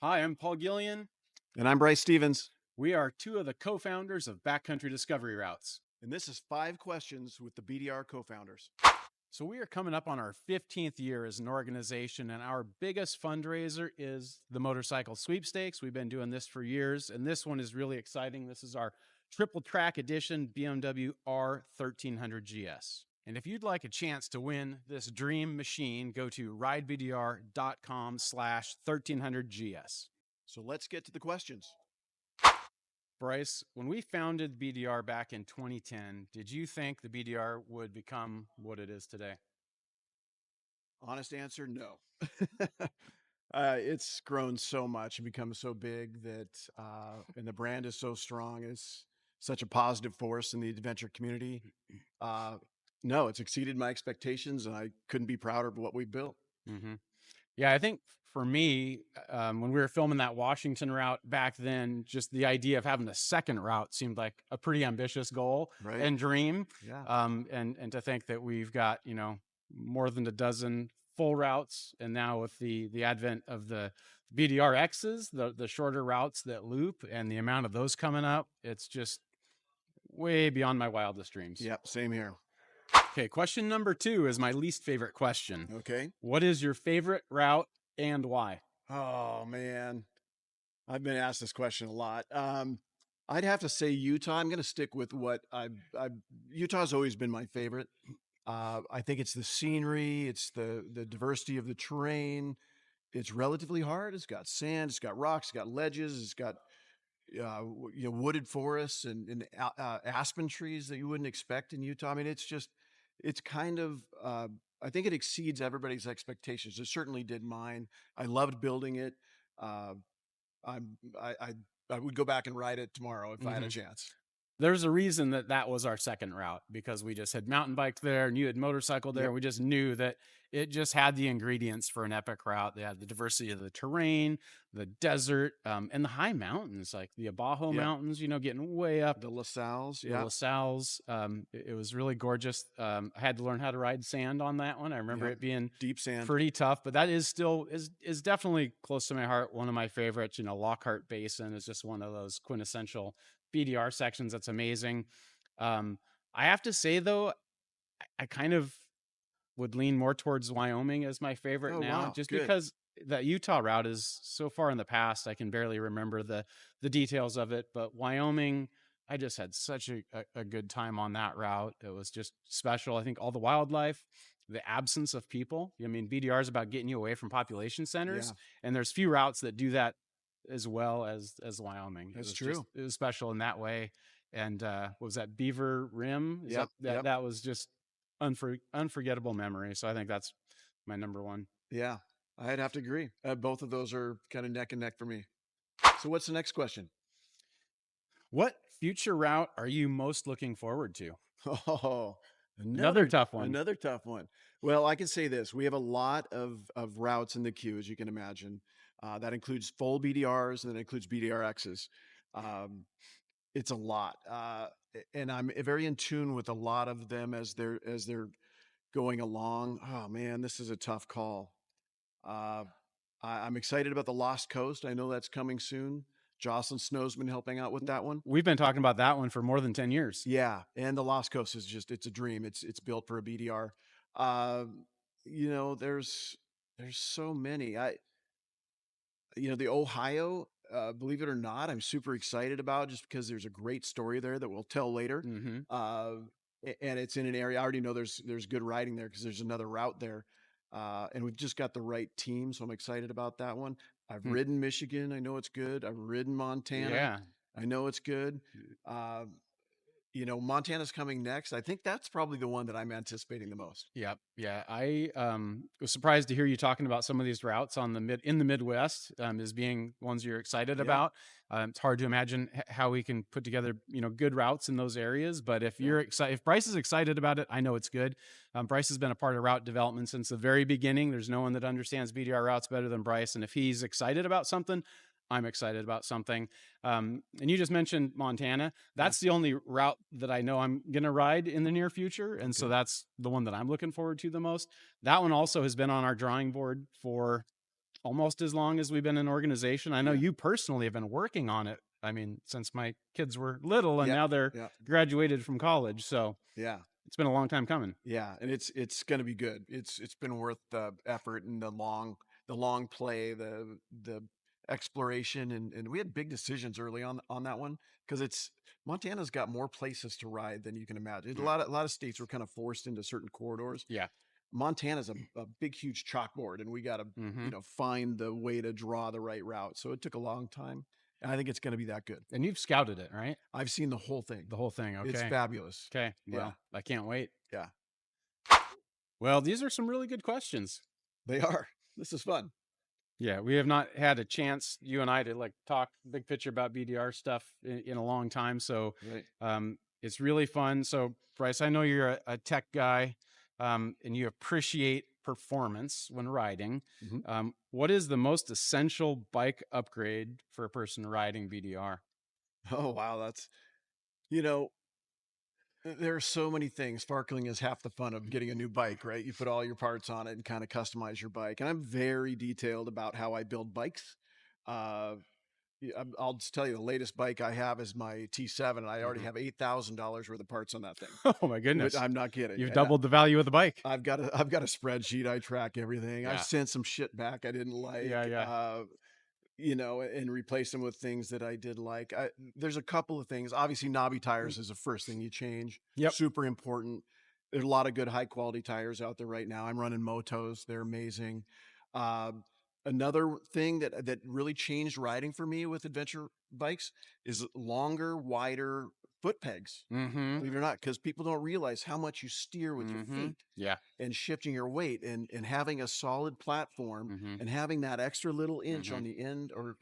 Hi, I'm Paul Guillien. And I'm Bryce Stevens. We are two of the co-founders of Backcountry Discovery Routes. And this is 5 questions with the BDR co founders. So we are coming up on our 15th year as an organization, and our biggest fundraiser is the motorcycle sweepstakes. We've been doing this for years, and this one is really exciting. This is our Triple Track Edition BMW R 1300 GS. And if you'd like a chance to win this dream machine, go to ridebdr.com/1300GS. So let's get to the questions. Bryce, when we founded BDR back in 2010, did you think the BDR would become what it is today? Honest answer, no. It's grown so much and become so big that, and the brand is so strong. It's such a positive force in the adventure community. Uh, no, it's exceeded my expectations, and I couldn't be prouder of what we built. Mm-hmm. Yeah, I think for me, when we were filming that Washington route back then, just the idea of having a second route seemed like a pretty ambitious goal Right? and dream. Yeah. And to think that we've got more than a dozen full routes, and now with the advent of the BDRXs, the shorter routes that loop, and the amount of those coming up, it's just way beyond my wildest dreams. Yep. Same here. Okay, question number 2 is my least favorite question. Okay. What is your favorite route and why? Oh man, I've been asked this question a lot. I'd have to say Utah. I'm going to stick with what Utah's always been my favorite. I think it's the scenery, it's the diversity of the terrain. It's relatively hard. It's got sand, it's got rocks, it's got ledges, it's got wooded forests and aspen trees that you wouldn't expect in Utah. I mean, it's kind of. I think it exceeds everybody's expectations. It certainly did mine. I loved building it. Uh, I'm I would go back and ride it tomorrow if I had a chance. There's a reason that that was our second route, because we just had mountain biked there and you had motorcycle there. Yep. We just knew that it just had the ingredients for an epic route. They had the diversity of the terrain, the desert, and the high mountains, like the Abajo Yep. Mountains, getting way up. The LaSalle's. The Yeah. LaSalle's. It was really gorgeous. I had to learn how to ride sand on that one. I remember it being Deep sand. pretty tough, but that is still is definitely close to my heart. One of my favorites. Lockhart Basin is just one of those quintessential BDR sections that's amazing. I have to say though, I kind of would lean more towards Wyoming as my favorite Oh, now, wow. just Good. because that Utah route is so far in the past. I can barely remember the details of it, but Wyoming, I just had such a good time on that route. It was just special. I think all the wildlife, the absence of people. I mean, BDR is about getting you away from population centers, and there's few routes that do that as well as Wyoming. That's it true. It was special in that way. And what was that, Beaver Rim? Yep. That was just unforgettable memory. So I think that's my number one. Yeah, I'd have to agree. Both of those are kind of neck and neck for me. So what's the next question? What future route are you most looking forward to? Oh, Another tough one. Another tough one. Well, I can say this: we have a lot of routes in the queue, as you can imagine. That includes full BDRs and that includes BDRXs. It's a lot, and I'm very in tune with a lot of them as they're going along. Oh man, this is a tough call. Uh, I'm excited about the Lost Coast. I know that's coming soon. Jocelyn Snow's been helping out with that one. We've been talking about that one for more than 10 years. Yeah, and the Lost Coast is it's a dream. It's built for a BDR. Uh, there's so many. The Ohio, believe it or not, I'm super excited about just because there's a great story there that we'll tell later. Mm-hmm. And it's in an area I already know there's good riding there because there's another route there. And we've just got the right team, so I'm excited about that one. I've ridden Michigan. I know it's good. I've ridden Montana. Yeah. I know it's good. Montana's coming next. I think that's probably the one that I'm anticipating the most. Yep. Yeah. I was surprised to hear you talking about some of these routes in the Midwest as being ones you're excited about. It's hard to imagine how we can put together, good routes in those areas. But if you're excited, if Bryce is excited about it, I know it's good. Bryce has been a part of route development since the very beginning. There's no one that understands BDR routes better than Bryce. And if he's excited about something, I'm excited about something. And you just mentioned Montana. That's the only route that I know I'm going to ride in the near future. And so that's the one that I'm looking forward to the most. That one also has been on our drawing board for almost as long as we've been an organization. I know Yeah. you personally have been working on it. I mean, since my kids were little and Yeah. now they're Yeah. graduated from college. So Yeah. it's been a long time coming. Yeah, and it's going to be good. It's been worth the effort and the long play, the exploration, and we had big decisions early on that one because it's Montana's got more places to ride than you can imagine. A lot of states were kind of forced into certain corridors. Yeah. Montana's a big huge chalkboard, and we got to Mm-hmm. find the way to draw the right route. So it took a long time, and I think it's going to be that good. And you've scouted it, right? I've seen the whole thing. The whole thing. It's Okay. fabulous. Okay. Yeah, Well, I can't wait. yeah, Well, these are some really good questions. they are. This is fun. Yeah, we have not had a chance, you and I, to like talk big picture about BDR stuff in a long time. So Right. it's really fun. So Bryce, I know you're a tech guy, and you appreciate performance when riding. Mhm. What is the most essential bike upgrade for a person riding BDR? Oh, wow. That's, you know, there are so many things. Sparkling is half the fun of getting a new bike, right? You put all your parts on it and kind of customize your bike. And I'm very detailed about how I build bikes. Uh, I'll just tell you the latest bike I have is my T7, and I already Mhm. have $8,000 worth of parts on that thing. Oh my goodness. I'm not kidding. You've And doubled the value of the bike. I've got a spreadsheet. I track everything. I've Yeah. sent some shit back I didn't like. Yeah. Yeah. And replace them with things that I did like. There's a couple of things. Obviously, knobby tires is the first thing you change. Yep. Super important. There's a lot of good high quality tires out there right now. I'm running Motos. They're amazing. Uh, Another thing that really changed riding for me with adventure bikes is longer, wider foot pegs. Mm-hmm. Believe it or not, because people don't realize how much you steer with your Mm-hmm. feet Yeah. and shifting your weight and having a solid platform Mm-hmm. and having that extra little inch Mm-hmm. on the end or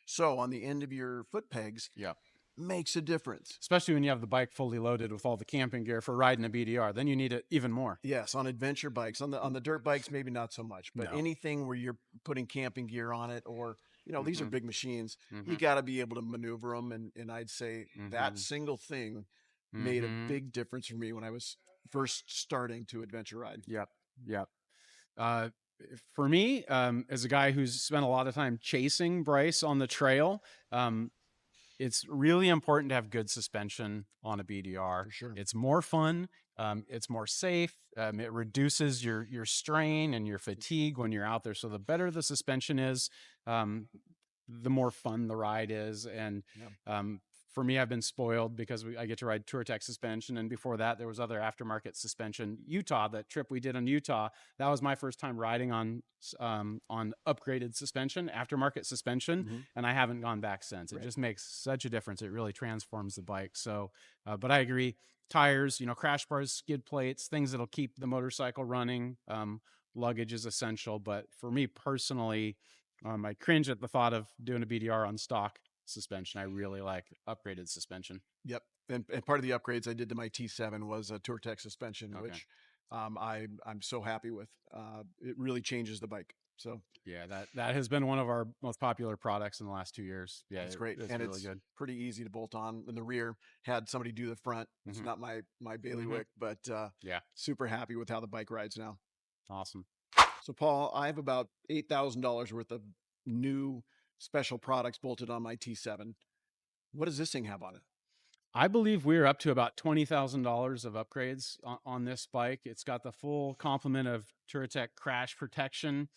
so on the end of your foot pegs Yeah. makes a difference. Especially when you have the bike fully loaded with all the camping gear for riding a BDR, then you need it even more. Yes, on adventure bikes. On the dirt bikes, maybe not so much, but No. anything where you're putting camping gear on it or these are Mm-hmm. big machines. You Mm-hmm. got to be able to maneuver them. And I'd say that Mm-hmm. single thing made a Mm-hmm. big difference for me when I was first starting to adventure ride. Yep. Yep. Uh, for me, as a guy who's spent a lot of time chasing Bryce on the trail, it's really important to have good suspension on a BDR. For sure. It's more fun. It's more safe. It reduces your strain and your fatigue when you're out there. So the better the suspension is, um, the more fun the ride is. And Yeah. for me, I've been spoiled because I get to ride Touratech suspension, and before that, there was other aftermarket suspension. Utah, that trip we did in Utah, that was my first time riding on upgraded suspension, aftermarket suspension, Mhm. and I haven't gone back since. It Right. just makes such a difference. It really transforms the bike. So, but I agree. Tires, crash bars, skid plates, things that'll keep the motorcycle running. Luggage is essential, but for me personally, I cringe at the thought of doing a BDR on stock suspension. I really like upgraded suspension. Yep. And part of the upgrades I did to my T7 was a Touratech suspension, Okay. which I'm so happy with. It really changes the bike. So Yeah, that has been one of our most popular products in the last 2 years. Yeah, it's great. it's And really it's good. pretty easy to bolt on in the rear. Had somebody do the front. It's Mm-hmm. not my Mm-hmm. bailiwick, but Yeah, super happy with how the bike rides now. awesome. So Paul, I have about $8,000 worth of new special products bolted on my T7. What does this thing have on it? I believe we're up to about $20,000 of upgrades on this bike. It's got the full complement of Touratech crash protection.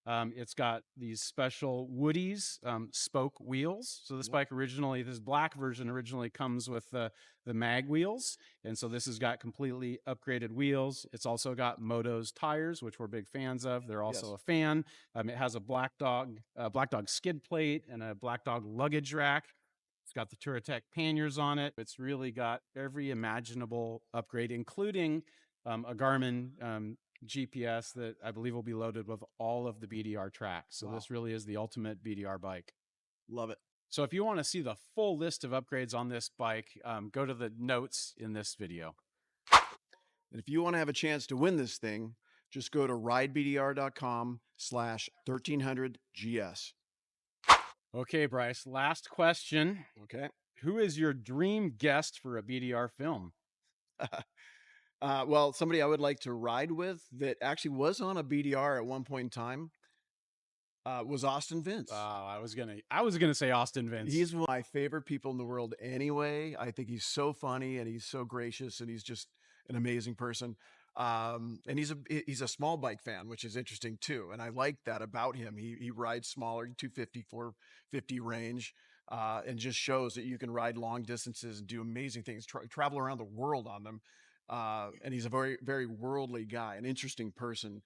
It's got these special Woodies spoke wheels. So this black version originally comes with the mag wheels, and so this has got completely upgraded wheels. It's also got Moto's tires, which we're big fans of. They're also Yes. a fan. It has a Black Dog skid plate and a Black Dog luggage rack. It's got the Touratech panniers on it. It's really got every imaginable upgrade, including a Garmin GPS that I believe will be loaded with all of the BDR tracks. So Wow. this really is the ultimate BDR bike. Love it. So if you want to see the full list of upgrades on this bike, go to the notes in this video. And if you want to have a chance to win this thing, just go to ridebdr.com/1300GS. Okay, Bryce, last question. Okay. Who is your dream guest for a BDR film? Well, somebody I would like to ride with that actually was on a BDR at one point in time. Was Austin Vince. I was gonna say Austin Vince. He's one of my favorite people in the world anyway. I think he's so funny and he's so gracious and he's just an amazing person. And he's a small bike fan, which is interesting too. And I like that about him. He rides smaller, 250, 450 range, and just shows that you can ride long distances and do amazing things, travel around the world on them. And he's a very, very worldly guy, an interesting person.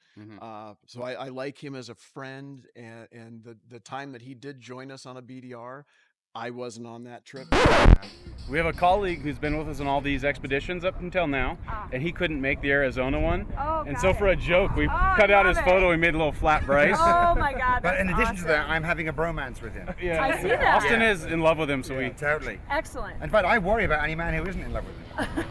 So I like him as a friend, and the time that he did join us on a BDR, I wasn't on that trip. We have a colleague who's been with us on all these expeditions up until now, and he couldn't make the Arizona one. And so for a joke, we cut out his photo. We made a little flat Bryce. Oh my God! But in addition to that, I'm having a bromance with him. Yeah, I see that. Austin is in love with him, so we Totally. Excellent. In fact, I worry about any man who isn't in love with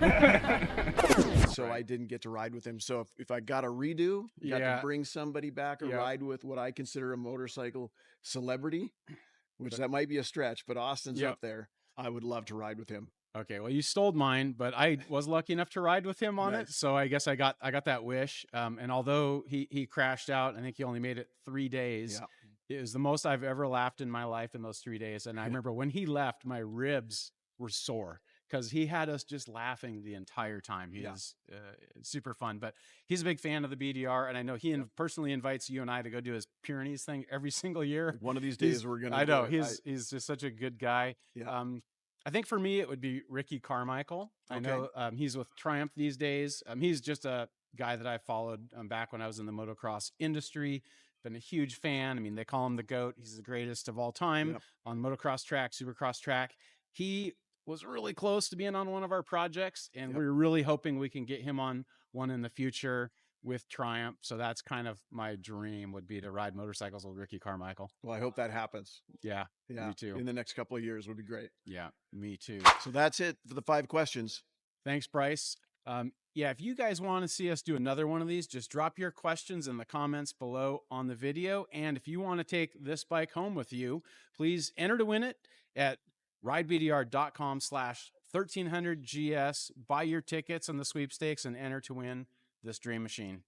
him. So I didn't get to ride with him. So if I got a redo, got to bring somebody back or ride with what I consider a motorcycle celebrity, which that might be a stretch, but Austin's up there. I would love to ride with him. Okay, well, you stole mine, but I was lucky enough to ride with him on it, so I guess I got that wish. And although he crashed out, I think he only made it 3 days. It was the most I've ever laughed in my life in those 3 days. And I remember when he left, my ribs were sore because he had us just laughing the entire time. He is super fun, but he's a big fan of the BDR, and I know he personally invites you and I to go do his Pyrenees thing every single year. One of these days we're gonna. I know he's just such a good guy. I think for me, it would be Ricky Carmichael. I know he's with Triumph these days. He's just a guy that I followed back when I was in the motocross industry. Been a huge fan. I mean, they call him the GOAT. He's the greatest of all time on motocross track, supercross track. He was really close to being on one of our projects, and we're really hoping we can get him on one in the future with Triumph. So that's kind of my dream, would be to ride motorcycles with Ricky Carmichael. Well, I hope that happens. Yeah, me too. In the next couple of years would be great. Yeah, me too. So that's it for the 5 questions. Thanks, Bryce. Yeah, if you guys want to see us do another one of these, just drop your questions in the comments below on the video. And if you want to take this bike home with you, please enter to win it at ridebdr.com/1300GS. Buy your tickets on the sweepstakes and enter to win this dream machine.